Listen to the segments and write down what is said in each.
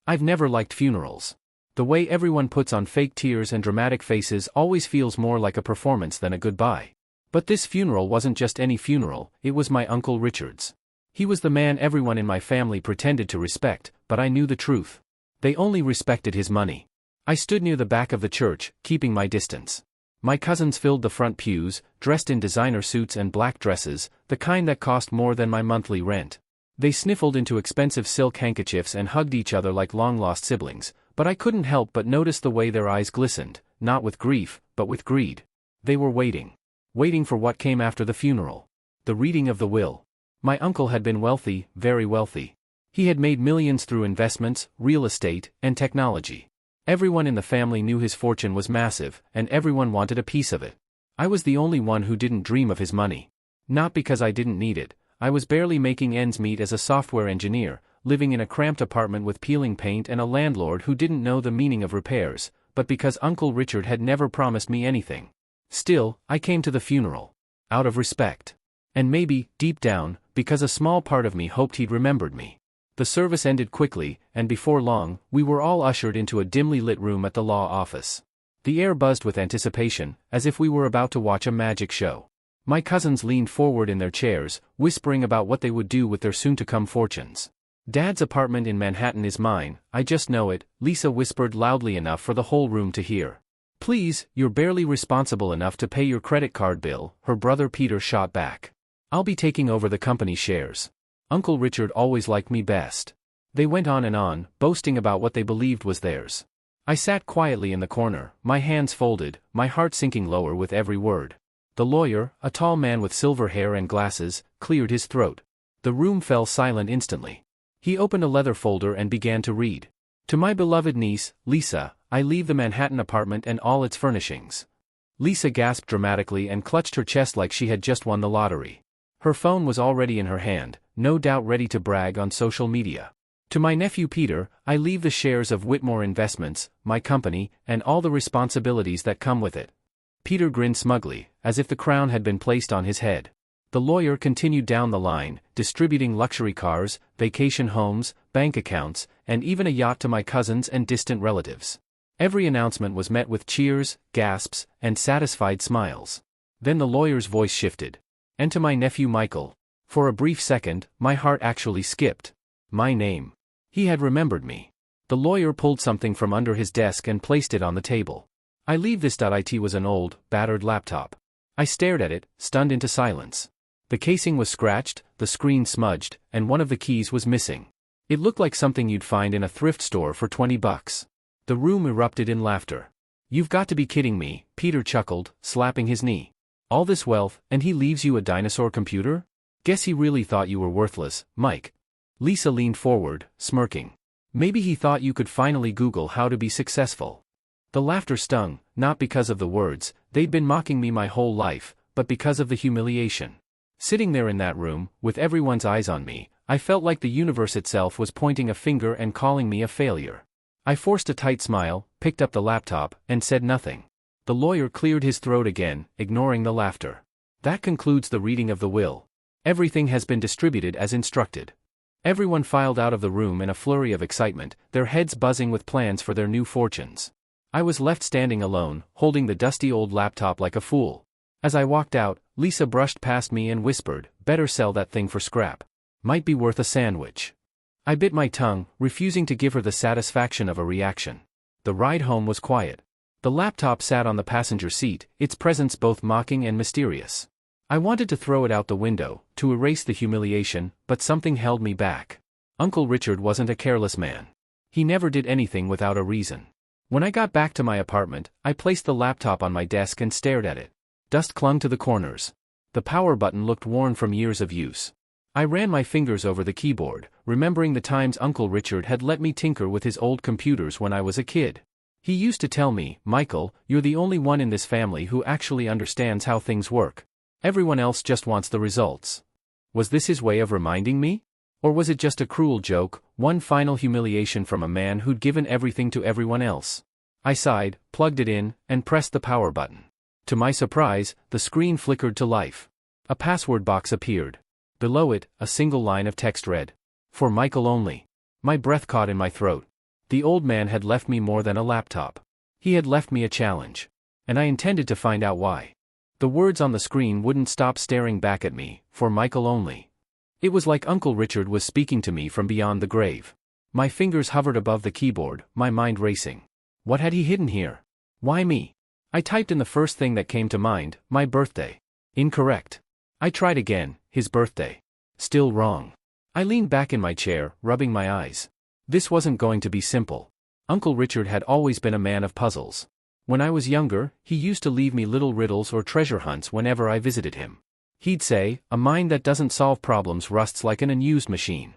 I've never liked funerals. The way everyone puts on fake tears and dramatic faces always feels more like a performance than a goodbye. But this funeral wasn't just any funeral, it was my Uncle Richard's. He was the man everyone in my family pretended to respect, but I knew the truth. They only respected his money. I stood near the back of the church, keeping my distance. My cousins filled the front pews, dressed in designer suits and black dresses, the kind that cost more than my monthly rent. They sniffled into expensive silk handkerchiefs and hugged each other like long-lost siblings, but I couldn't help but notice the way their eyes glistened, not with grief, but with greed. They were waiting. Waiting for what came after the funeral. The reading of the will. My uncle had been wealthy, very wealthy. He had made millions through investments, real estate, and technology. Everyone in the family knew his fortune was massive, and everyone wanted a piece of it. I was the only one who didn't dream of his money. Not because I didn't need it. I was barely making ends meet as a software engineer, living in a cramped apartment with peeling paint and a landlord who didn't know the meaning of repairs, but because Uncle Richard had never promised me anything. Still, I came to the funeral. Out of respect. And maybe, deep down, because a small part of me hoped he'd remembered me. The service ended quickly, and before long, we were all ushered into a dimly lit room at the law office. The air buzzed with anticipation, as if we were about to watch a magic show. My cousins leaned forward in their chairs, whispering about what they would do with their soon-to-come fortunes. "Dad's apartment in Manhattan is mine, I just know it," Lisa whispered loudly enough for the whole room to hear. "Please, you're barely responsible enough to pay your credit card bill," her brother Peter shot back. "I'll be taking over the company shares. Uncle Richard always liked me best." They went on, boasting about what they believed was theirs. I sat quietly in the corner, my hands folded, my heart sinking lower with every word. The lawyer, a tall man with silver hair and glasses, cleared his throat. The room fell silent instantly. He opened a leather folder and began to read. "To my beloved niece, Lisa, I leave the Manhattan apartment and all its furnishings." Lisa gasped dramatically and clutched her chest like she had just won the lottery. Her phone was already in her hand, no doubt ready to brag on social media. "To my nephew Peter, I leave the shares of Whitmore Investments, my company, and all the responsibilities that come with it." Peter grinned smugly, as if the crown had been placed on his head. The lawyer continued down the line, distributing luxury cars, vacation homes, bank accounts, and even a yacht to my cousins and distant relatives. Every announcement was met with cheers, gasps, and satisfied smiles. Then the lawyer's voice shifted. "And to my nephew Michael." For a brief second, my heart actually skipped. My name. He had remembered me. The lawyer pulled something from under his desk and placed it on the table. "I leave this. It was an old, battered laptop." I stared at it, stunned into silence. The casing was scratched, the screen smudged, and one of the keys was missing. It looked like something you'd find in a thrift store for $20. The room erupted in laughter. "You've got to be kidding me," Peter chuckled, slapping his knee. "All this wealth, and he leaves you a dinosaur computer? Guess he really thought you were worthless, Mike." Lisa leaned forward, smirking. "Maybe he thought you could finally Google how to be successful." The laughter stung, not because of the words, they'd been mocking me my whole life, but because of the humiliation. Sitting there in that room, with everyone's eyes on me, I felt like the universe itself was pointing a finger and calling me a failure. I forced a tight smile, picked up the laptop, and said nothing. The lawyer cleared his throat again, ignoring the laughter. "That concludes the reading of the will. Everything has been distributed as instructed." Everyone filed out of the room in a flurry of excitement, their heads buzzing with plans for their new fortunes. I was left standing alone, holding the dusty old laptop like a fool. As I walked out, Lisa brushed past me and whispered, "Better sell that thing for scrap. Might be worth a sandwich." I bit my tongue, refusing to give her the satisfaction of a reaction. The ride home was quiet. The laptop sat on the passenger seat, its presence both mocking and mysterious. I wanted to throw it out the window, to erase the humiliation, but something held me back. Uncle Richard wasn't a careless man. He never did anything without a reason. When I got back to my apartment, I placed the laptop on my desk and stared at it. Dust clung to the corners. The power button looked worn from years of use. I ran my fingers over the keyboard, remembering the times Uncle Richard had let me tinker with his old computers when I was a kid. He used to tell me, "Michael, you're the only one in this family who actually understands how things work. Everyone else just wants the results." Was this his way of reminding me? Or was it just a cruel joke, one final humiliation from a man who'd given everything to everyone else? I sighed, plugged it in, and pressed the power button. To my surprise, the screen flickered to life. A password box appeared. Below it, a single line of text read, "For Michael only." My breath caught in my throat. The old man had left me more than a laptop. He had left me a challenge. And I intended to find out why. The words on the screen wouldn't stop staring back at me, for Michael only. It was like Uncle Richard was speaking to me from beyond the grave. My fingers hovered above the keyboard, my mind racing. What had he hidden here? Why me? I typed in the first thing that came to mind, my birthday. Incorrect. I tried again, his birthday. Still wrong. I leaned back in my chair, rubbing my eyes. This wasn't going to be simple. Uncle Richard had always been a man of puzzles. When I was younger, he used to leave me little riddles or treasure hunts whenever I visited him. He'd say, "A mind that doesn't solve problems rusts like an unused machine."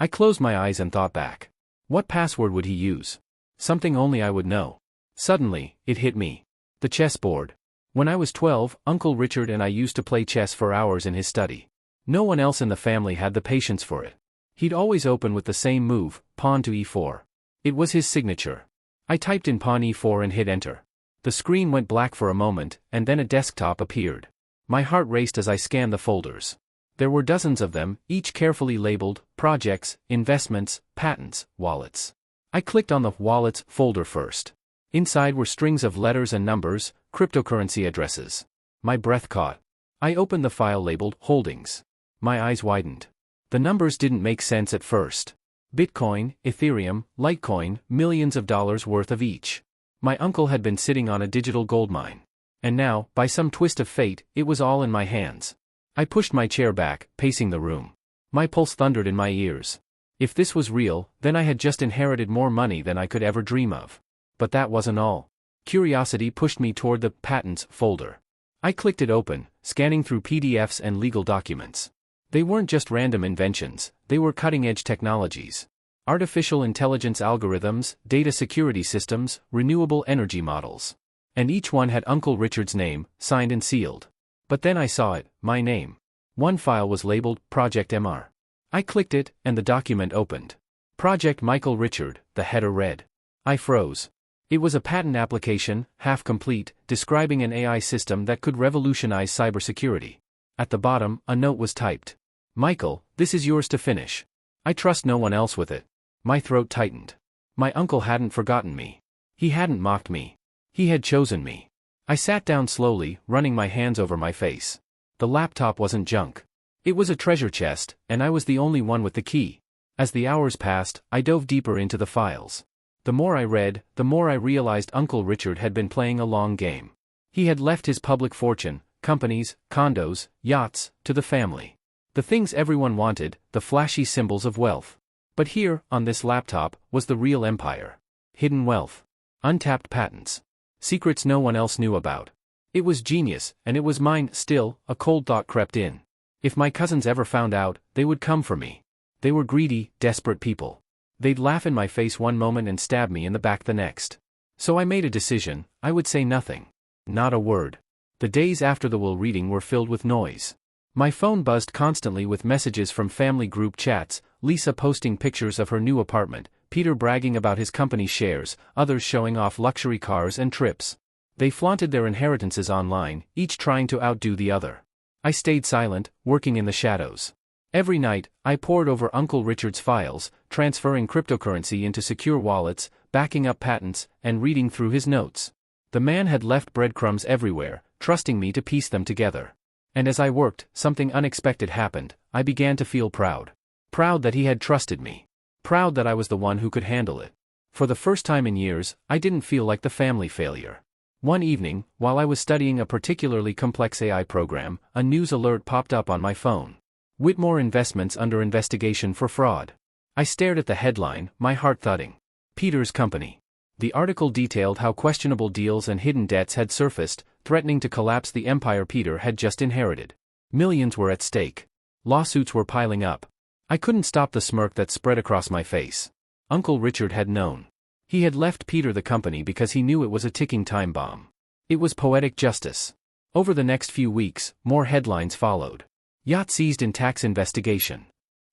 I closed my eyes and thought back. What password would he use? Something only I would know. Suddenly, it hit me. The chessboard. When I was 12, Uncle Richard and I used to play chess for hours in his study. No one else in the family had the patience for it. He'd always open with the same move, pawn to e4. It was his signature. I typed in pawn e4 and hit enter. The screen went black for a moment, and then a desktop appeared. My heart raced as I scanned the folders. There were dozens of them, each carefully labeled, projects, investments, patents, wallets. I clicked on the wallets folder first. Inside were strings of letters and numbers, cryptocurrency addresses. My breath caught. I opened the file labeled holdings. My eyes widened. The numbers didn't make sense at first. Bitcoin, Ethereum, Litecoin, millions of dollars worth of each. My uncle had been sitting on a digital gold mine. And now, by some twist of fate, it was all in my hands. I pushed my chair back, pacing the room. My pulse thundered in my ears. If this was real, then I had just inherited more money than I could ever dream of. But that wasn't all. Curiosity pushed me toward the patents folder. I clicked it open, scanning through PDFs and legal documents. They weren't just random inventions, they were cutting-edge technologies. Artificial intelligence algorithms, data security systems, renewable energy models. And each one had Uncle Richard's name, signed and sealed. But then I saw it, my name. One file was labeled, Project MR. I clicked it, and the document opened. Project Michael Richard, the header read. I froze. It was a patent application, half complete, describing an AI system that could revolutionize cybersecurity. At the bottom, a note was typed. Michael, this is yours to finish. I trust no one else with it. My throat tightened. My uncle hadn't forgotten me. He hadn't mocked me. He had chosen me. I sat down slowly, running my hands over my face. The laptop wasn't junk. It was a treasure chest, and I was the only one with the key. As the hours passed, I dove deeper into the files. The more I read, the more I realized Uncle Richard had been playing a long game. He had left his public fortune, companies, condos, yachts, to the family. The things everyone wanted, the flashy symbols of wealth. But here, on this laptop, was the real empire. Hidden wealth. Untapped patents. Secrets no one else knew about. It was genius, and it was mine. Still, a cold thought crept in. If my cousins ever found out, they would come for me. They were greedy, desperate people. They'd laugh in my face one moment and stab me in the back the next. So I made a decision, I would say nothing. Not a word. The days after the will reading were filled with noise. My phone buzzed constantly with messages from family group chats, Lisa posting pictures of her new apartment, Peter bragging about his company's shares, others showing off luxury cars and trips. They flaunted their inheritances online, each trying to outdo the other. I stayed silent, working in the shadows. Every night, I pored over Uncle Richard's files, transferring cryptocurrency into secure wallets, backing up patents, and reading through his notes. The man had left breadcrumbs everywhere, trusting me to piece them together. And as I worked, something unexpected happened. I began to feel proud. Proud that he had trusted me. Proud that I was the one who could handle it. For the first time in years, I didn't feel like the family failure. One evening, while I was studying a particularly complex AI program, a news alert popped up on my phone. Whitmore Investments under investigation for fraud. I stared at the headline, my heart thudding. Peter's company. The article detailed how questionable deals and hidden debts had surfaced, threatening to collapse the empire Peter had just inherited. Millions were at stake. Lawsuits were piling up. I couldn't stop the smirk that spread across my face. Uncle Richard had known. He had left Peter the company because he knew it was a ticking time bomb. It was poetic justice. Over the next few weeks, more headlines followed. Yacht seized in tax investigation.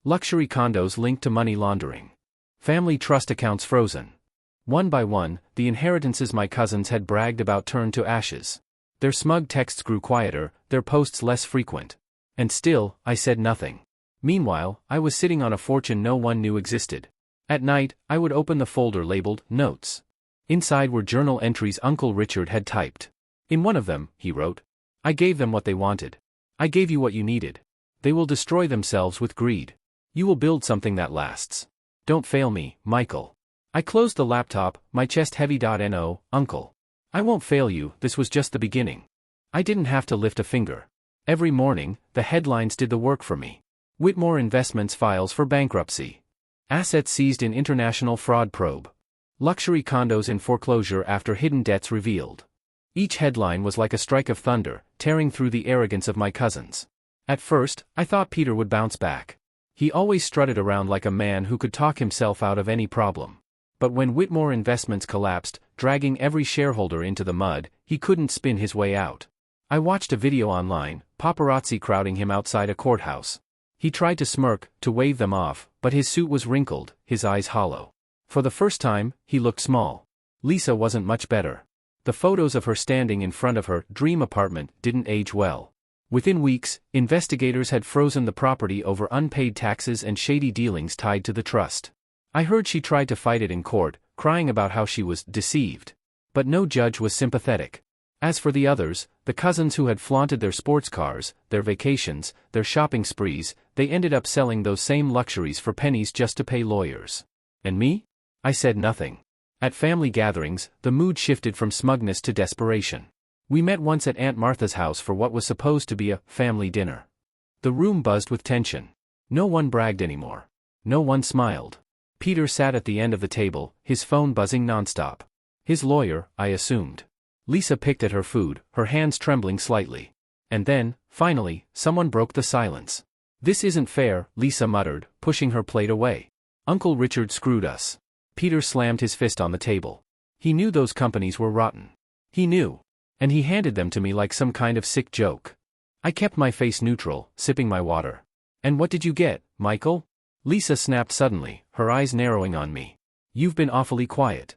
Luxury condos linked to money laundering. Family trust accounts frozen. One by one, the inheritances my cousins had bragged about turned to ashes. Their smug texts grew quieter, their posts less frequent. And still, I said nothing. Meanwhile, I was sitting on a fortune no one knew existed. At night, I would open the folder labeled Notes. Inside were journal entries Uncle Richard had typed. In one of them, he wrote, "I gave them what they wanted. I gave you what you needed. They will destroy themselves with greed. You will build something that lasts. Don't fail me, Michael." I closed the laptop, my chest heavy. No, Uncle. I won't fail you, this was just the beginning. I didn't have to lift a finger. Every morning, the headlines did the work for me. Whitmore Investments files for bankruptcy. Assets seized in international fraud probe. Luxury condos in foreclosure after hidden debts revealed. Each headline was like a strike of thunder, tearing through the arrogance of my cousins. At first, I thought Peter would bounce back. He always strutted around like a man who could talk himself out of any problem. But when Whitmore Investments collapsed, dragging every shareholder into the mud, he couldn't spin his way out. I watched a video online, paparazzi crowding him outside a courthouse. He tried to smirk, to wave them off, but his suit was wrinkled, his eyes hollow. For the first time, he looked small. Lisa wasn't much better. The photos of her standing in front of her dream apartment didn't age well. Within weeks, investigators had frozen the property over unpaid taxes and shady dealings tied to the trust. I heard she tried to fight it in court, crying about how she was deceived. But no judge was sympathetic. As for the others, the cousins who had flaunted their sports cars, their vacations, their shopping sprees, they ended up selling those same luxuries for pennies just to pay lawyers. And me? I said nothing. At family gatherings, the mood shifted from smugness to desperation. We met once at Aunt Martha's house for what was supposed to be a family dinner. The room buzzed with tension. No one bragged anymore. No one smiled. Peter sat at the end of the table, his phone buzzing nonstop. His lawyer, I assumed. Lisa picked at her food, her hands trembling slightly. And then, finally, someone broke the silence. "This isn't fair," Lisa muttered, pushing her plate away. "Uncle Richard screwed us." Peter slammed his fist on the table. He knew those companies were rotten. He knew. And he handed them to me like some kind of sick joke. I kept my face neutral, sipping my water. "And what did you get, Michael?" Lisa snapped suddenly, her eyes narrowing on me. "You've been awfully quiet."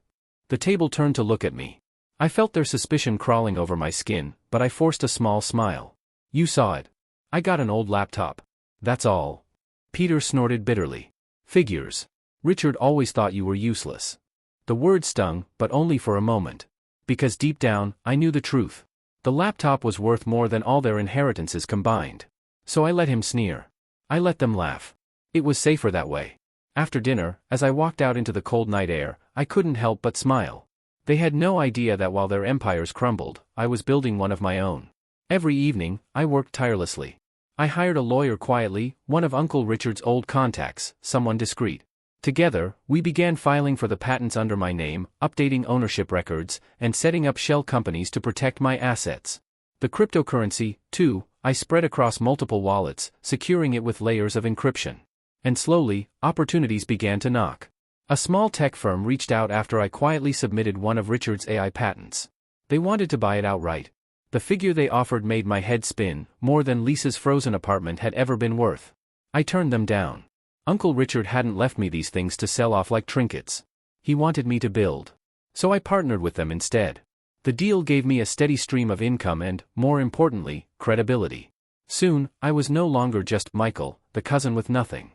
The table turned to look at me. I felt their suspicion crawling over my skin, but I forced a small smile. "You saw it. I got an old laptop. That's all." Peter snorted bitterly. "Figures. Richard always thought you were useless." The word stung, but only for a moment. Because deep down, I knew the truth. The laptop was worth more than all their inheritances combined. So I let him sneer. I let them laugh. It was safer that way. After dinner, as I walked out into the cold night air, I couldn't help but smile. They had no idea that while their empires crumbled, I was building one of my own. Every evening, I worked tirelessly. I hired a lawyer quietly, one of Uncle Richard's old contacts, someone discreet. Together, we began filing for the patents under my name, updating ownership records, and setting up shell companies to protect my assets. The cryptocurrency, too, I spread across multiple wallets, securing it with layers of encryption. And slowly, opportunities began to knock. A small tech firm reached out after I quietly submitted one of Richard's AI patents. They wanted to buy it outright. The figure they offered made my head spin, more than Lisa's frozen apartment had ever been worth. I turned them down. Uncle Richard hadn't left me these things to sell off like trinkets. He wanted me to build. So I partnered with them instead. The deal gave me a steady stream of income and, more importantly, credibility. Soon, I was no longer just Michael, the cousin with nothing.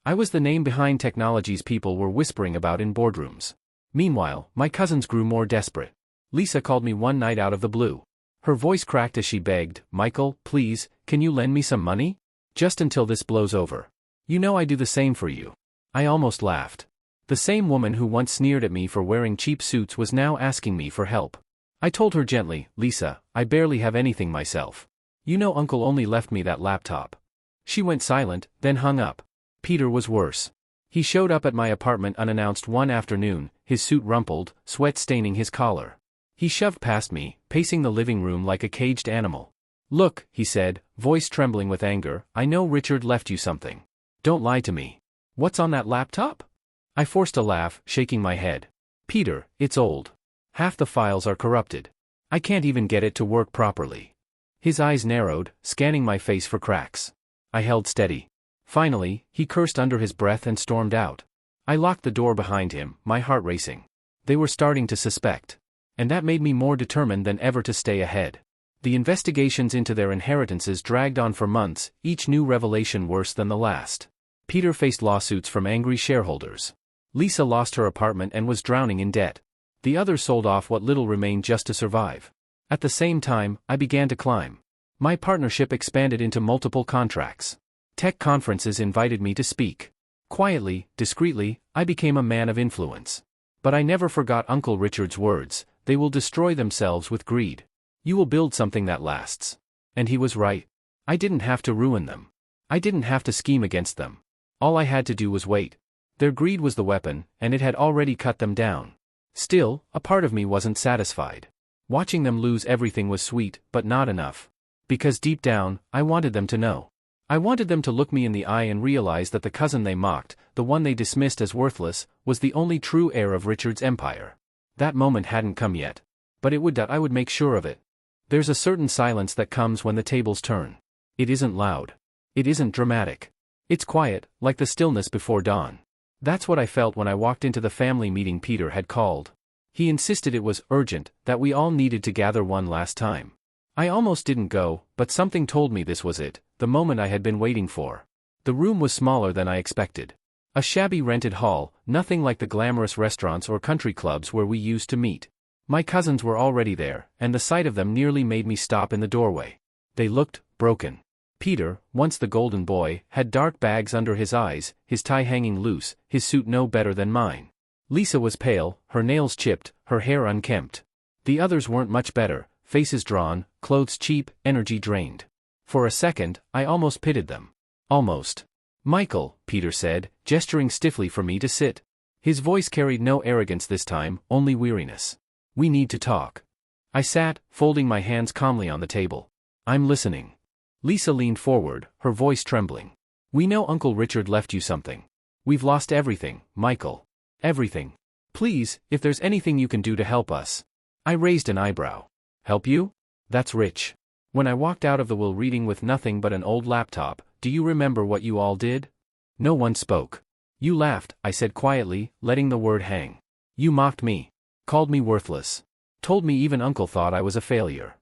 I was the name behind technologies people were whispering about in boardrooms. Meanwhile, my cousins grew more desperate. Lisa called me one night out of the blue. Her voice cracked as she begged, "Michael, please, can you lend me some money? Just until this blows over. You know I do the same for you." I almost laughed. The same woman who once sneered at me for wearing cheap suits was now asking me for help. I told her gently, "Lisa, I barely have anything myself. You know Uncle only left me that laptop." She went silent, then hung up. Peter was worse. He showed up at my apartment unannounced one afternoon, his suit rumpled, sweat staining his collar. He shoved past me, pacing the living room like a caged animal. "Look," he said, voice trembling with anger, "I know Richard left you something. Don't lie to me. What's on that laptop?" I forced a laugh, shaking my head. "Peter, it's old. Half the files are corrupted. I can't even get it to work properly." His eyes narrowed, scanning my face for cracks. I held steady. Finally, he cursed under his breath and stormed out. I locked the door behind him, my heart racing. They were starting to suspect. And that made me more determined than ever to stay ahead. The investigations into their inheritances dragged on for months, each new revelation worse than the last. Peter faced lawsuits from angry shareholders. Lisa lost her apartment and was drowning in debt. The others sold off what little remained just to survive. At the same time, I began to climb. My partnership expanded into multiple contracts. Tech conferences invited me to speak. Quietly, discreetly, I became a man of influence. But I never forgot Uncle Richard's words: they will destroy themselves with greed. You will build something that lasts. And he was right. I didn't have to ruin them. I didn't have to scheme against them. All I had to do was wait. Their greed was the weapon, and it had already cut them down. Still, a part of me wasn't satisfied. Watching them lose everything was sweet, but not enough. Because deep down, I wanted them to know. I wanted them to look me in the eye and realize that the cousin they mocked, the one they dismissed as worthless, was the only true heir of Richard's empire. That moment hadn't come yet. But it would. I would make sure of it. There's a certain silence that comes when the tables turn. It isn't loud. It isn't dramatic. It's quiet, like the stillness before dawn. That's what I felt when I walked into the family meeting Peter had called. He insisted it was urgent, that we all needed to gather one last time. I almost didn't go, but something told me this was it, the moment I had been waiting for. The room was smaller than I expected. A shabby rented hall, nothing like the glamorous restaurants or country clubs where we used to meet. My cousins were already there, and the sight of them nearly made me stop in the doorway. They looked broken. Peter, once the golden boy, had dark bags under his eyes, his tie hanging loose, his suit no better than mine. Lisa was pale, her nails chipped, her hair unkempt. The others weren't much better, faces drawn, clothes cheap, energy drained. For a second, I almost pitied them. Almost. "Michael," Peter said, gesturing stiffly for me to sit. His voice carried no arrogance this time, only weariness. "We need to talk." I sat, folding my hands calmly on the table. "I'm listening." Lisa leaned forward, her voice trembling. "We know Uncle Richard left you something. We've lost everything, Michael. Everything. Please, if there's anything you can do to help us." I raised an eyebrow. "Help you? That's rich. When I walked out of the will reading with nothing but an old laptop, do you remember what you all did?" No one spoke. "You laughed," I said quietly, letting the word hang. "You mocked me. Called me worthless. Told me even Uncle thought I was a failure."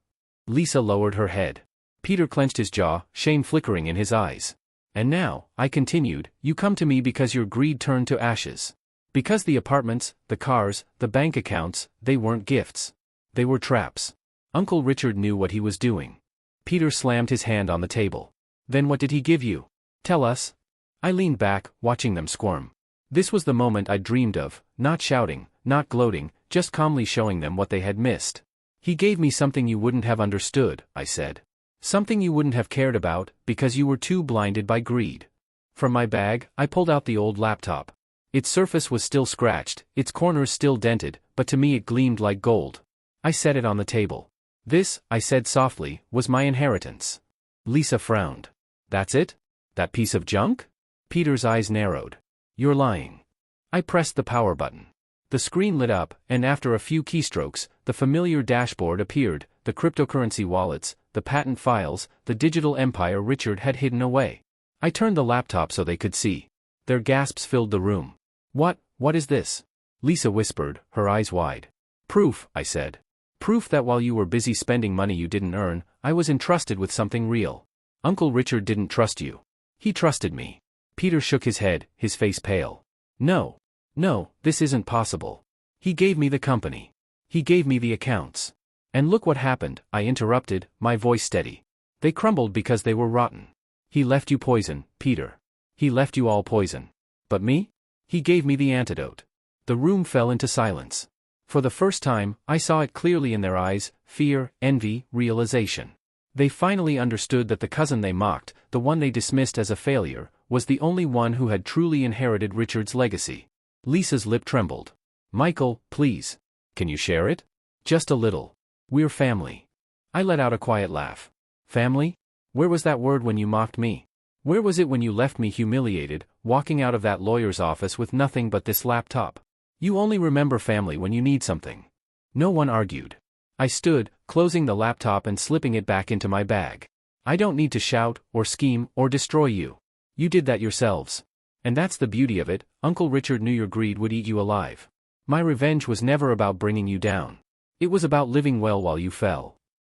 Lisa lowered her head. Peter clenched his jaw, shame flickering in his eyes. "And now," I continued, "you come to me because your greed turned to ashes. Because the apartments, the cars, the bank accounts, they weren't gifts. They were traps. Uncle Richard knew what he was doing." Peter slammed his hand on the table. "Then what did he give you? Tell us." I leaned back, watching them squirm. This was the moment I dreamed of, not shouting, not gloating, just calmly showing them what they had missed. "He gave me something you wouldn't have understood," I said. "Something you wouldn't have cared about, because you were too blinded by greed." From my bag, I pulled out the old laptop. Its surface was still scratched, its corners still dented, but to me it gleamed like gold. I set it on the table. "This," I said softly, "was my inheritance." Lisa frowned. "That's it? That piece of junk?" Peter's eyes narrowed. "You're lying." I pressed the power button. The screen lit up, and after a few keystrokes, the familiar dashboard appeared, the cryptocurrency wallets, the patent files, the digital empire Richard had hidden away. I turned the laptop so they could see. Their gasps filled the room. What is this?" Lisa whispered, her eyes wide. "Proof," I said. "Proof that while you were busy spending money you didn't earn, I was entrusted with something real. Uncle Richard didn't trust you. He trusted me." Peter shook his head, his face pale. No, this isn't possible. He gave me the company. He gave me the accounts. And look what happened," I interrupted, my voice steady. "They crumbled because they were rotten. He left you poison, Peter. He left you all poison. But me? He gave me the antidote." The room fell into silence. For the first time, I saw it clearly in their eyes: fear, envy, realization. They finally understood that the cousin they mocked, the one they dismissed as a failure, was the only one who had truly inherited Richard's legacy. Lisa's lip trembled. "Michael, please. Can you share it? Just a little. We're family." I let out a quiet laugh. "Family? Where was that word when you mocked me? Where was it when you left me humiliated, walking out of that lawyer's office with nothing but this laptop? You only remember family when you need something." No one argued. I stood, closing the laptop and slipping it back into my bag. "I don't need to shout, or scheme, or destroy you. You did that yourselves. And that's the beauty of it. Uncle Richard knew your greed would eat you alive. My revenge was never about bringing you down. It was about living well while you fell."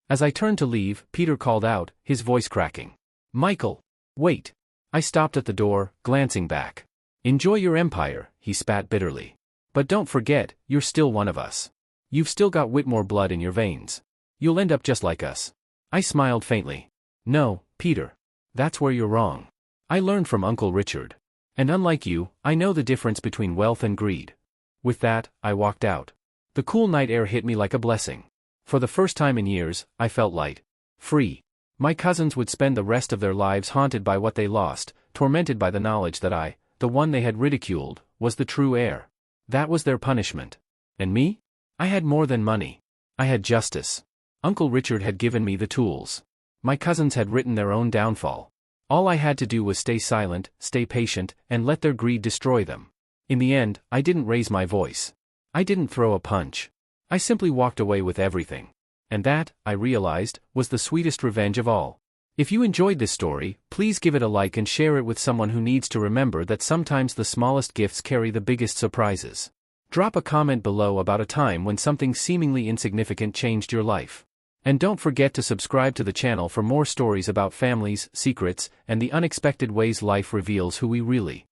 As I turned to leave, Peter called out, his voice cracking. "Michael! Wait." I stopped at the door, glancing back. "Enjoy your empire," he spat bitterly. But don't forget, you're still one of us. You've still got Whitmore blood in your veins. You'll end up just like us. I smiled faintly. No, Peter. That's where you're wrong. I learned from Uncle Richard. And unlike you, I know the difference between wealth and greed. With that, I walked out. The cool night air hit me like a blessing. For the first time in years, I felt light. Free. My cousins would spend the rest of their lives haunted by what they lost, tormented by the knowledge that I, the one they had ridiculed, was the true heir. That was their punishment. And me? I had more than money. I had justice. Uncle Richard had given me the tools. My cousins had written their own downfall. All I had to do was stay silent, stay patient, and let their greed destroy them. In the end, I didn't raise my voice. I didn't throw a punch. I simply walked away with everything. And that, I realized, was the sweetest revenge of all. If you enjoyed this story, please give it a like and share it with someone who needs to remember that sometimes the smallest gifts carry the biggest surprises. Drop a comment below about a time when something seemingly insignificant changed your life. And don't forget to subscribe to the channel for more stories about families, secrets, and the unexpected ways life reveals who we really